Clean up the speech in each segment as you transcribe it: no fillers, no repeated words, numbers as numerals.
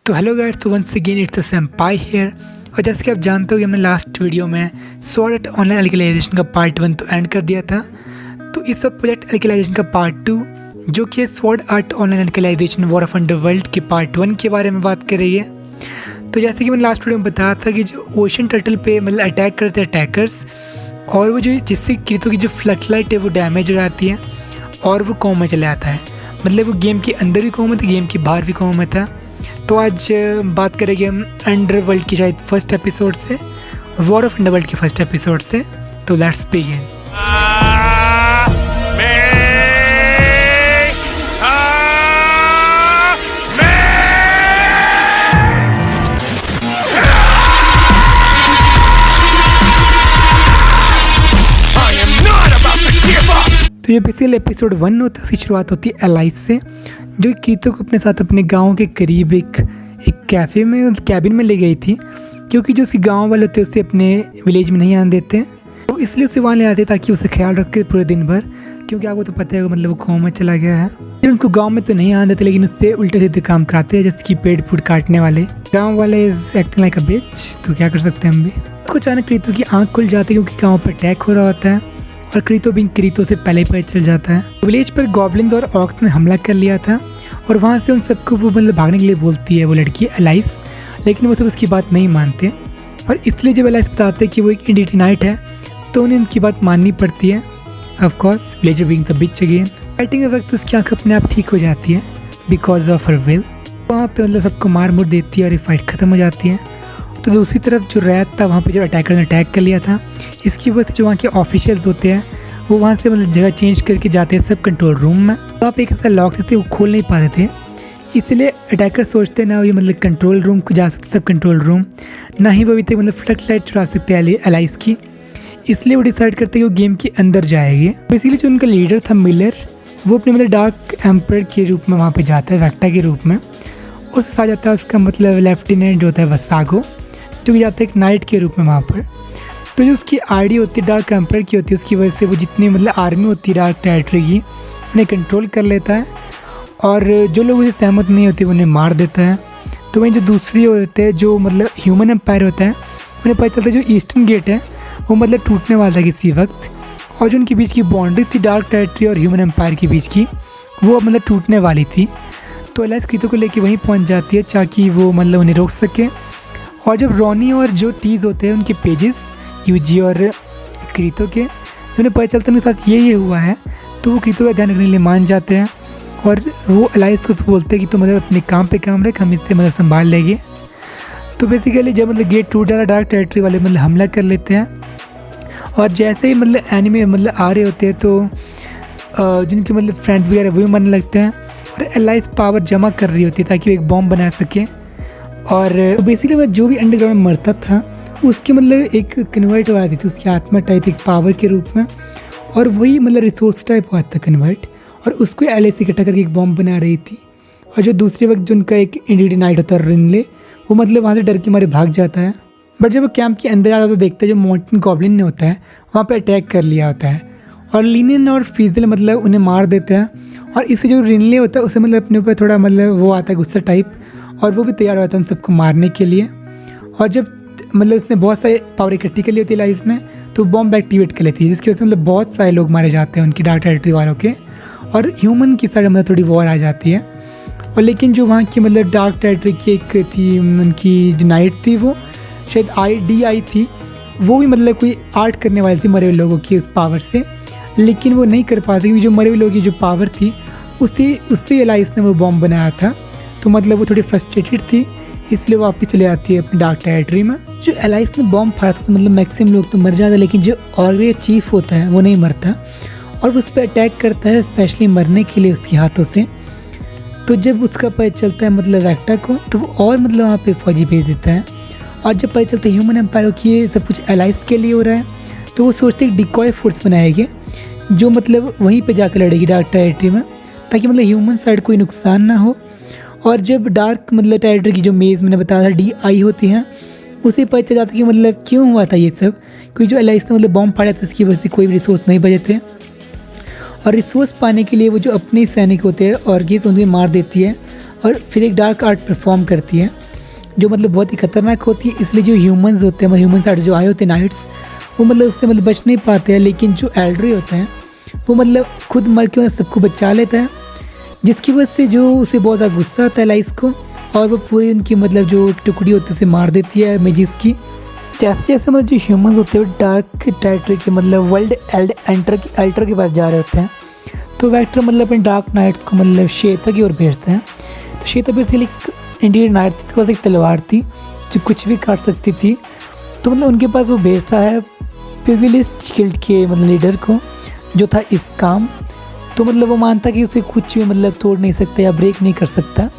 तो hello guys, तो once again it's senpai here. और जैसे कि आप जानते हो कि हमने लास्ट वीडियो में स्वॉर्ड आर्ट ऑनलाइन एल्केलाइजेशन का पार्ट 1 तो एंड कर दिया था। तो इस सब प्रोजेक्ट एल्केलाइजेशन का पार्ट 2 जो कि sword art online alicization war of underworld के पार्ट 1 के बारे में बात कर रही है। तो जैसे कि मैंने लास्ट वीडियो में बताया था कि जो ओशन टर्टल पे मतलब अटैक करते हैं अटैकर्स, और वो जो जिससे क्रीतों की जो फ्लड लाइट है वो डैमेज हो जाती है और वो कॉम में चले आता है। मतलब वो गेम के अंदर भी कॉम में था, गेम के बाहर भी कॉम में था। तो आज बात करेंगे हम अंडरवर्ल्ड की शायद फर्स्ट एपिसोड से, वॉर ऑफ अंडरवर्ल्ड के फर्स्ट एपिसोड से। तो लेट्स बिगिन। तो ये बेसिकली एपिसोड 1 होता है, उसकी शुरुआत होती है एलाइस से, जो क्रीतो को अपने साथ अपने गांव के करीब एक कैफ़े में कैबिन में ले गई थी, क्योंकि जो उसके गांव वाले होते हैं उसे अपने विलेज में नहीं आने देते। तो इसलिए उसे वहाँ ले आते ताकि उसे ख्याल रखे पूरे दिन भर, क्योंकि आपको तो पता है मतलब वो गाँव में चला गया है। फिर उनको गाँव में तो नहीं आने देते, लेकिन उससे उल्टे सीधे काम कराते हैं, जैसे कि पेड़ फूड काटने वाले। गाँव वाले इज एक्टिंग लाइक अ बिच, तो क्या कर सकते हैं हम भी। तो अचानक क्रीतो की आँख खुल जाती है, क्योंकि गाँव पर अटैक हो रहा होता है और क्रीतो भी क्रीतो से पहले ही पता चल जाता है। विलेज पर गॉब्लिन्स और ऑक्स ने हमला कर लिया था और वहाँ से उन सबको वो मतलब भागने के लिए बोलती है वो लड़की एलाइस, लेकिन वो सब उसकी बात नहीं मानते। और इसलिए जब एलाइस बताते हैं कि वो एक इंडियनाइट है, तो उन्हें उनकी बात माननी पड़ती है। Of course villager being a bitch again. Fighting के वक्त उसकी आँख अपने आप ठीक हो जाती है बिकॉज ऑफ हर विल। वहाँ पे मतलब सबको मार मुर देती है और ये फाइट ख़त्म हो जाती है। तो दूसरी तरफ जो रैत था, वहाँ पे जो अटैकर ने अटैक कर लिया था, इसकी वजह से जो वहाँ के ऑफिशियल्स होते हैं वो वहाँ से मतलब जगह चेंज करके जाते हैं सब कंट्रोल रूम में। वहाँ पे एक ऐसा लॉक थे वो खोल नहीं पाते थे, इसलिए अटैकर सोचते ना ये मतलब कंट्रोल रूम को जा सकते सब कंट्रोल रूम, ना ही वो अभी तक मतलब फ्लड लाइट चुरा सकते हैं एलाइस की। इसलिए वो डिसाइड करते हैं कि वो गेम के अंदर जाएंगे। बेसिकली जो उनका लीडर था मिलर, वो अपने मतलब डार्क एम्पर के रूप में वहाँ पे जाता है, वेक्टा के रूप में। उसके साथ जाता है उसका मतलब लेफ्टिनेंट जो होता है वसागो, जो कि जाता है एक नाइट के रूप में वहाँ पर। तो जो उसकी आईडी होती है डार्क एम्पर की होती है, उसकी वजह से वो जितनी मतलब आर्मी होती है डार्क टेरिटरी की उन्हें कंट्रोल कर लेता है, और जो लोग उसे सहमत नहीं होते उन्हें मार देता है। तो वहीं जो दूसरी होते हैं जो मतलब ह्यूमन एम्पायर होता है, उन्हें पता चलता है जो ईस्टर्न गेट है वो मतलब टूटने वाला है किसी वक्त, और जो उनके बीच की बाउंड्री थी डार्क टेरिटरी और ह्यूमन एम्पायर के बीच की, वो मतलब टूटने वाली थी। तो एलाइस क्रीतो को लेकर वहीं पहुँच जाती है ताकि वो मतलब उन्हें रोक सके। और जब रॉनी और जो टीज होते हैं उनके पेजेस यूजी और क्रीतो के, उन्हें पता चलता है उनके साथ ये हुआ है, तो वो क्रीतो का ध्यान रखने के लिए मान जाते हैं। और वो एलाइस को बोलते हैं कि तो मतलब अपने काम पे काम रख, हम इससे मतलब संभाल लेंगे। तो बेसिकली जब मतलब गेट टूट जाता है, डार्क टेरिटरी वाले मतलब हमला कर लेते हैं, और जैसे ही मतलब एनिमे मतलब आ रहे होते हैं तो जिनके मतलब फ्रेंड्स वगैरह वही मरने लगते हैं, और एलाइस पावर जमा कर रही होती है ताकि वो एक बॉम्ब बना सके। और बेसिकली वह जो भी अंडरग्राउंड में मरता था उसकी मतलब एक कन्वर्ट हो जाती थी उसकी आत्मा टाइप एक पावर के रूप में, और वही मतलब रिसोर्स टाइप हुआ था कन्वर्ट, और उसको एलाइस इकट्ठा करके एक बॉम्ब बना रही थी। और जो दूसरे वक्त जो उनका एक इंडियनाइट होता है रिनले, वो मतलब वहाँ से डर के मारे भाग जाता है। बट जब वो कैंप के अंदर आता है तो देखता है जो माउंटेन गॉब्लिन ने होता है वहाँ पर अटैक कर लिया होता है, और लिनियन और फीजल मतलब उन्हें मार देते हैं। और इससे जो रिनले होता है उसे मतलब अपने ऊपर थोड़ा मतलब वो आता है गुस्सा टाइप, और वो भी तैयार होता है उन सबको मारने के लिए। और जब मतलब उसने बहुत सारे पावर इकट्ठी कर ली होती है एलाइस ने, तो बॉम्ब एक्टिवेट कर लेती है, जिसकी वजह से मतलब बहुत सारे लोग मारे जाते हैं उनकी डार्क टेरिटरी वालों के, और ह्यूमन की साइड मतलब थोड़ी वॉर आ जाती है। और लेकिन जो वहाँ की मतलब डार्क टेरिटरी की एक थी उनकी जो नाइट थी, वो शायद IDI थी, वो भी मतलब कोई आर्ट करने वाली थी मरे हुए लोगों की उस पावर से, लेकिन वो नहीं कर पाती क्योंकि जो मरे हुए लोगों की जो पावर थी उससे एलाइस ने वो बॉम्ब बनाया था। तो मतलब वो थोड़ी फ्रस्ट्रेटेड थी, इसलिए वो वापस चले जाती है अपनी डार्क टेरिटरी में। जो एलाइस ने बॉम्ब फाड़ा था तो मतलब मैक्सिमम लोग तो मर जाते हैं, लेकिन जो ऑलवे चीफ होता है वो नहीं मरता, और वो उस पर अटैक करता है स्पेशली मरने के लिए उसके हाथों से। तो जब उसका पता चलता है मतलब वेक्टा को, तो वो और मतलब वहाँ पे फौजी भेज देता है। और जब पता चलता है ह्यूमन एम्पायर की ये सब कुछ एलाइस के लिए हो रहा है, तो वो सोचते हैं डिकॉय फोर्स बनाएंगे जो मतलब वहीं पे जाकर लड़ेगी डार्क टेरिटरी में, ताकि मतलब ह्यूमन साइड कोई नुकसान ना हो। और जब डार्क मतलब टेरिटरी की जो मेज़ मैंने बताया था DI होती हैं, उसे पता चल जाता है कि मतलब क्यों हुआ था ये सब, क्योंकि जो एलाइस ने मतलब बॉम्ब फाड़ा था इसकी वजह से कोई भी रिसोर्स नहीं बचे थे। और रिसोर्स पाने के लिए वो जो अपने सैनिक होते हैं और ये उन्हें मार देती है, और फिर एक डार्क आर्ट परफॉर्म करती है जो मतलब बहुत ही खतरनाक होती है। इसलिए जो ह्यूमंस होते हैं, ह्यूमंस आर्ट जो आए होते हैं नाइट्स, वो मतलब उससे मतलब बच नहीं पाते हैं। लेकिन जो एल्डरी होते हैं वो मतलब खुद मर के मतलब सबको बचा लेता है, जिसकी वजह से जो उसे बहुत ज़्यादा गुस्सा आता है एलाइस को, और वो पूरी उनकी मतलब जो टुकड़ी होती है उसे मार देती है मेजिस की। जैसे जैसे मतलब जो ह्यूमंस होते हैं डार्क टेरिटरी के मतलब वर्ल्ड अल्टर के पास जा रहे होते हैं, तो वेक्टर मतलब अपने डार्क नाइट्स को मतलब श्वेता की ओर भेजते हैं। तो श्वेता बेसिकली इंडियन नाइट थी, उसके पास एक तलवार थी जो कुछ भी काट सकती थी। तो मतलब उनके पास वो भेजता है प्यूगिलिस्ट गिल्ड के मतलब लीडर को, जो था इस काम। तो मतलब वो मानता कि उसे कुछ भी मतलब तोड़ नहीं सकता या ब्रेक नहीं कर सकता।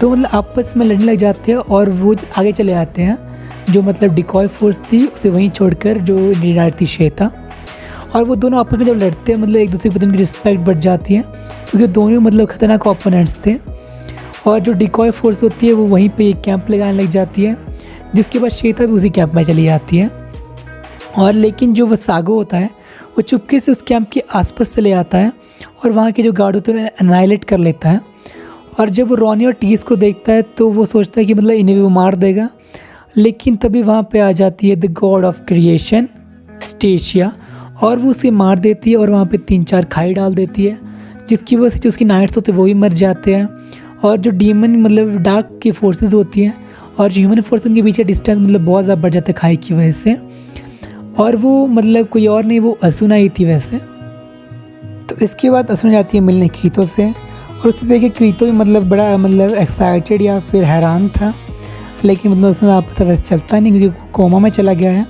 तो मतलब आपस में लड़ने लग जाते हैं और वो आगे चले आते हैं। जो मतलब डिकॉय फोर्स थी उसे वहीं छोड़कर जो इंडियन नाइट थी श्वेता, और वो दोनों आपस में जब लड़ते हैं मतलब एक दूसरे के प्रति उनकी रिस्पेक्ट बढ़ जाती है, क्योंकि दोनों मतलब खतरनाक ओपोनेंट्स थे। और जो डिकॉय फोर्स होती है वो वहीं पे एक कैंप लगाने लग जाती है, जिसके बाद श्वेता भी उसी कैंप में चली जाती है। और लेकिन जो वसागो होता है वो चुपके से उस कैंप के आसपास चले आता है और वहाँ के जो गार्ड होते हैं उन्हें एनाइलेट कर लेता है। और जब वो रॉनी और टीस को देखता है तो वो सोचता है कि मतलब इन्हें भी वो मार देगा, लेकिन तभी वहाँ पे आ जाती है द गॉड ऑफ क्रिएशन स्टेशिया, और वो उसे मार देती है और वहाँ पे 3-4 खाई डाल देती है, जिसकी वजह से जो उसकी नाइट्स होते हैं वो भी मर जाते हैं। और जो डीमन मतलब डार्क की फोर्सेस होती हैं और जो ह्यूमन फोर्स उनके पीछे डिस्टेंस मतलब बहुत ज़्यादा बढ़ जाता है खाई की वजह से। और वो मतलब कोई और नहीं, वो असुना ही थी वैसे। तो इसके बाद असुना जाती है मिलने क्रीतो से, और उसे देखे क्रीतो भी मतलब बड़ा मतलब एक्साइटेड या फिर हैरान था, लेकिन मतलब उसमें आप पता वैसे चलता नहीं क्योंकि वो कोमा में चला गया है।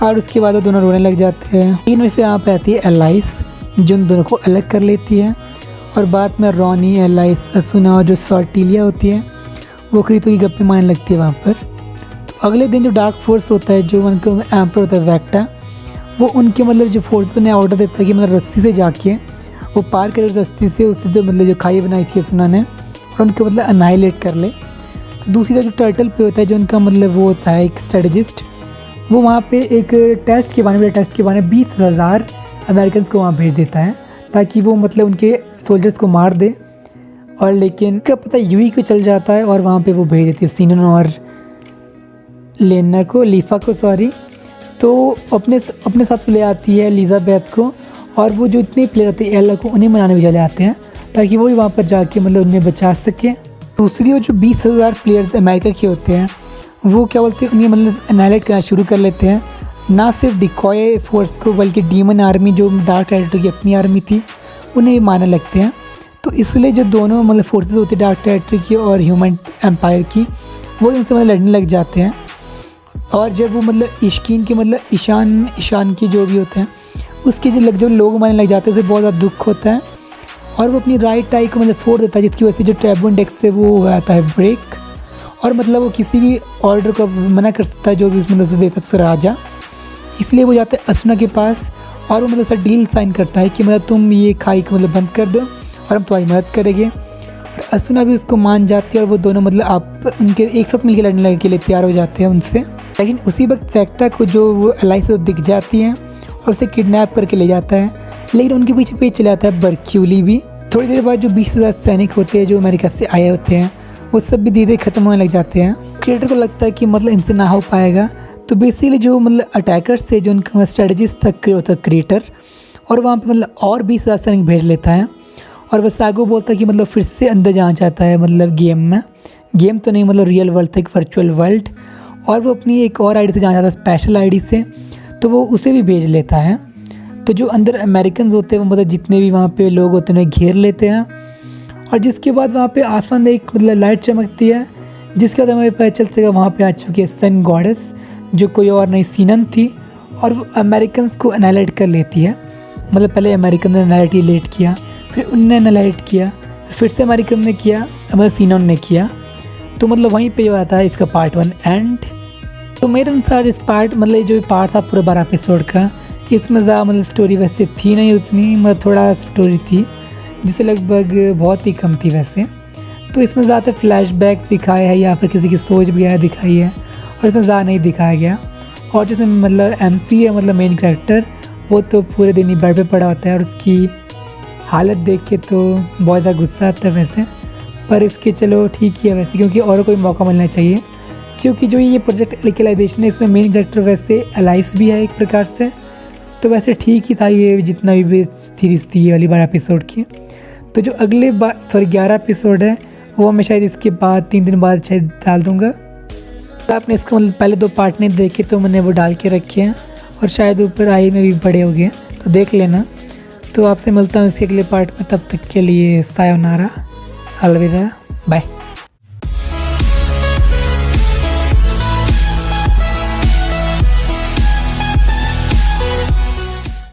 और उसके बाद वो दोनों रोने लग जाते हैं। लेकिन में फिर यहाँ पे आती है एलाइस जो उन दोनों को अलग कर लेती है, और बाद में रॉनी, एलाइस, असुना और जो सॉर्टिलिया होती है वो क्रीतो की गप्पे मारने लगती है वहाँ पर। तो अगले दिन जो डार्क फोर्स होता है, जो उनका एम्पर होता है वेक्टा, वो उनके मतलब जो फोर्स ने ऑर्डर देता है कि मतलब रस्सी से जाके वो पार करे रस्सी से, उससे जो मतलब जो खाई बनाई थी असुना ने, और उनको मतलब अनाइलेट कर ले। तो दूसरी तरफ जो टर्टल पे होता है जो उनका मतलब वो होता है एक स्ट्रेटजिस्ट, वो वहाँ पे एक टेस्ट के बारे में 20,000 अमेरिकन को वहाँ भेज देता है ताकि वो मतलब उनके सोल्जर्स को मार दे। और लेकिन क्या पता यूई को चल जाता है और वहाँ पे वो भेज देती है सीनन और लीफा को सॉरी। तो अपने साथ ले आती है एलिजाबेथ को, और वो जो इतने प्लेयर होते हैं एला को उन्हें मनाने भी चले आते हैं ताकि वो भी वहाँ पर जाके मतलब उन्हें बचा सके। दूसरी ओर जो 20,000 प्लेयर्स अमेरिका के होते हैं वो क्या बोलते हैं उन्हें मतलब एनाइलेट करना शुरू कर लेते हैं, ना सिर्फ डिकॉय फोर्स को बल्कि डीमन आर्मी जो डार्क टेरिटरी की अपनी आर्मी थी उन्हें भी मारने लगते हैं। तो इसलिए जो दोनों मतलब फोर्सेस होती है डार्क टेरिटरी की और ह्यूमन एम्पायर की, वो उनसे मतलब लड़ने लग जाते हैं। और जब वो मतलब इश्कीन के मतलब ईशान की जो भी होते हैं उसके जो लोग मारने लग जाते हैं उसे बहुत ज़्यादा दुख होता है, और वो अपनी राइट आई को मतलब फोड़ देता है, जिसकी वजह से जो ट्रेबन डेक्स से वो हो जाता है ब्रेक, और मतलब वो किसी भी ऑर्डर को मना कर सकता है जो भी उसमें मतलब देता है उसका राजा। इसलिए वो जाता है असुना के पास और वो मतलब ऐसा डील साइन करता है कि मतलब तुम ये खाई को मतलब बंद कर दो और हम तुम्हारी मदद करेंगे। और असुना भी उसको मान जाती है और वो दोनों मतलब आप उनके एक साथ मिलकर लड़ने के लिए तैयार हो जाते हैं उनसे। लेकिन उसी वक्त वेक्टा को जो वो एलाइस से दिख जाती है और उसे किडनैप करके ले जाता है, लेकिन उनके पीछे चले आता है बर्क्यूली भी। थोड़ी देर बाद जो 20,000 सैनिक होते हैं जो अमेरिका से आए होते हैं वो सब भी धीरे ख़त्म होने लग जाते हैं। क्रिएटर को लगता है कि मतलब इनसे ना हो पाएगा, तो बेसिकली जो मतलब अटैकर्स थे जो उनका स्ट्रेटजिस्ट था क्रिएटर, और वहाँ पे मतलब और 20,000 सैनिक भेज लेता है। और वसागो बोलता है कि मतलब फिर से अंदर जाना चाहता है मतलब गेम तो नहीं मतलब रियल वर्ल्ड था, एक वर्चुअल वर्ल्ड, और वो अपनी एक और आईडी से जाना चाहता है स्पेशल आईडी से, तो वो उसे भी भेज लेता है। तो जो अंदर अमेरिकन होते हैं वो मतलब जितने भी वहाँ पे लोग होते हैं उन्हें घेर लेते हैं, और जिसके बाद वहाँ पे आसमान में एक मतलब लाइट चमकती है, जिसके बाद हमें पता चल सकेगा वहाँ पे आ चुकी है सन गॉडेस जो कोई और नहीं सीनन थी, और वो अमेरिकन को एनालाइट कर लेती है। मतलब पहले अमेरिकन ने एनालाइट किया, फिर उनने एनालाइट किया, फिर से अमेरिकन ने किया, मतलब सीनन ने किया। तो मतलब वहीं पे आता है इसका पार्ट 1 एंड। तो मेरे अनुसार इस पार्ट मतलब जो पार्ट था पूरा 12 एपिसोड का, इसमें ज़्यादा मतलब स्टोरी वैसे थी नहीं उतनी, मतलब थोड़ा स्टोरी थी जिसे लगभग बहुत ही कम थी वैसे। तो इसमें ज़्यादातर फ्लैशबैक्स दिखाए हैं या फिर किसी की सोच वगैरह दिखाई है, और इसमें ज़्यादा नहीं दिखाया गया। और जिसमें मतलब MC है मतलब मेन कैरेक्टर, वो तो पूरे दिन ही बेड पे पड़ा होता है और उसकी हालत देख के तो बहुत ज़्यादा गुस्सा आता है वैसे। पर इसके चलो ठीक ही है वैसे, क्योंकि और कोई मौका मिलना चाहिए। क्योंकि जो ये प्रोजेक्ट लिकलाइजेशन है इसमें मेन कैरेक्टर वैसे एलाइस भी है एक प्रकार से, तो वैसे ठीक ही था ये जितना भी सीरीज़ थी ये वाली 12 एपिसोड की। तो जो अगले 11 एपिसोड है वो मैं शायद इसके बाद 3 दिन बाद शायद डाल दूँगा। आपने इसका मतलब पहले 2 पार्ट नहीं देखे तो मैंने वो डाल के रखे हैं, और शायद ऊपर आई में भी बड़े हो गए, तो देख लेना। तो आपसे मिलता हूँ इसके अगले पार्ट में, तब तक के लिए सायोनारा, अलविदा, बाय।